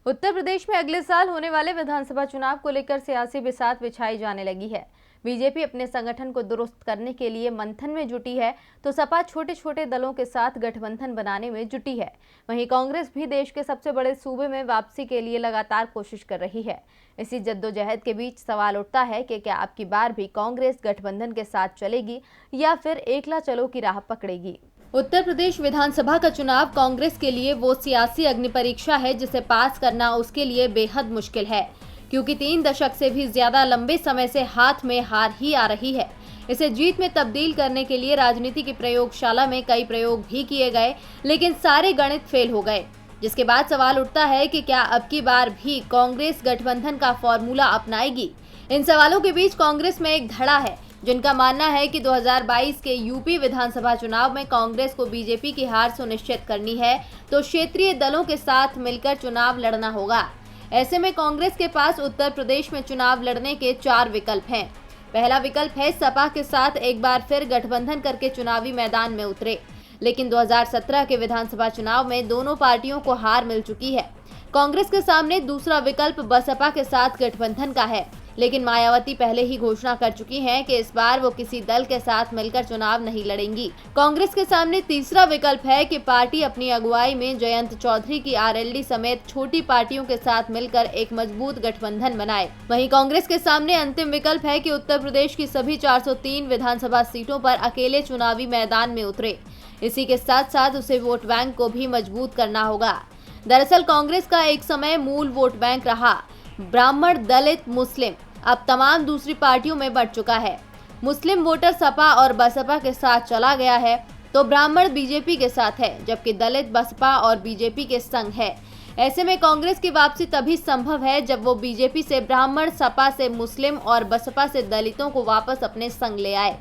उत्तर प्रदेश में अगले साल होने वाले विधानसभा चुनाव को लेकर सियासी बिसात बिछाई जाने लगी है। बीजेपी अपने संगठन को दुरुस्त करने के लिए मंथन में जुटी है, तो सपा छोटे छोटे दलों के साथ गठबंधन बनाने में जुटी है। वहीं कांग्रेस भी देश के सबसे बड़े सूबे में वापसी के लिए लगातार कोशिश कर रही है। इसी जद्दोजहद के बीच सवाल उठता है कि क्या अब की बार भी कांग्रेस गठबंधन के साथ चलेगी या फिर एकला चलो की राह पकड़ेगी। उत्तर प्रदेश विधानसभा का चुनाव कांग्रेस के लिए वो सियासी अग्नि परीक्षा है जिसे पास करना उसके लिए बेहद मुश्किल है, क्योंकि 3 दशक से भी ज्यादा लंबे समय से हाथ में हार ही आ रही है। इसे जीत में तब्दील करने के लिए राजनीति की प्रयोगशाला में कई प्रयोग भी किए गए, लेकिन सारे गणित फेल हो गए। जिसके बाद सवाल उठता है कि क्या अब की बार भी कांग्रेस गठबंधन का फॉर्मूला अपनाएगी। इन सवालों के बीच कांग्रेस में एक धड़ा है जिनका मानना है कि 2022 के यूपी विधानसभा चुनाव में कांग्रेस को बीजेपी की हार सुनिश्चित करनी है, तो क्षेत्रीय दलों के साथ मिलकर चुनाव लड़ना होगा। ऐसे में कांग्रेस के पास उत्तर प्रदेश में चुनाव लड़ने के 4 विकल्प हैं। पहला विकल्प है सपा के साथ एक बार फिर गठबंधन करके चुनावी मैदान में उतरे, लेकिन 2017 के विधानसभा चुनाव में दोनों पार्टियों को हार मिल चुकी है। कांग्रेस के सामने दूसरा विकल्प बसपा के साथ गठबंधन का है, लेकिन मायावती पहले ही घोषणा कर चुकी हैं कि इस बार वो किसी दल के साथ मिलकर चुनाव नहीं लड़ेंगी। कांग्रेस के सामने तीसरा विकल्प है कि पार्टी अपनी अगुवाई में जयंत चौधरी की आरएलडी समेत छोटी पार्टियों के साथ मिलकर एक मजबूत गठबंधन बनाए। वहीं कांग्रेस के सामने अंतिम विकल्प है कि उत्तर प्रदेश की सभी 403 विधानसभा सीटों पर अकेले चुनावी मैदान में उतरे। इसी के साथ साथ उसे वोट बैंक को भी मजबूत करना होगा। दरअसल कांग्रेस का एक समय मूल वोट बैंक रहा ब्राह्मण, दलित, मुस्लिम, अब तमाम दूसरी पार्टियों में बढ़ चुका है। मुस्लिम वोटर सपा और बसपा के साथ चला गया है, तो ब्राह्मण बीजेपी के साथ है, जबकि दलित बसपा और बीजेपी के संग है। ऐसे में कांग्रेस की वापसी तभी संभव है जब वो बीजेपी से ब्राह्मण, सपा से मुस्लिम और बसपा से दलितों को वापस अपने संग ले आए।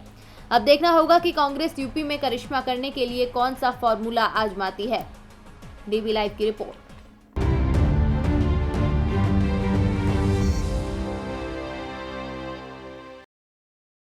अब देखना होगा कि कांग्रेस यूपी में करिश्मा करने के लिए कौन सा फॉर्मूला आजमाती है। डीवी लाइव की रिपोर्ट।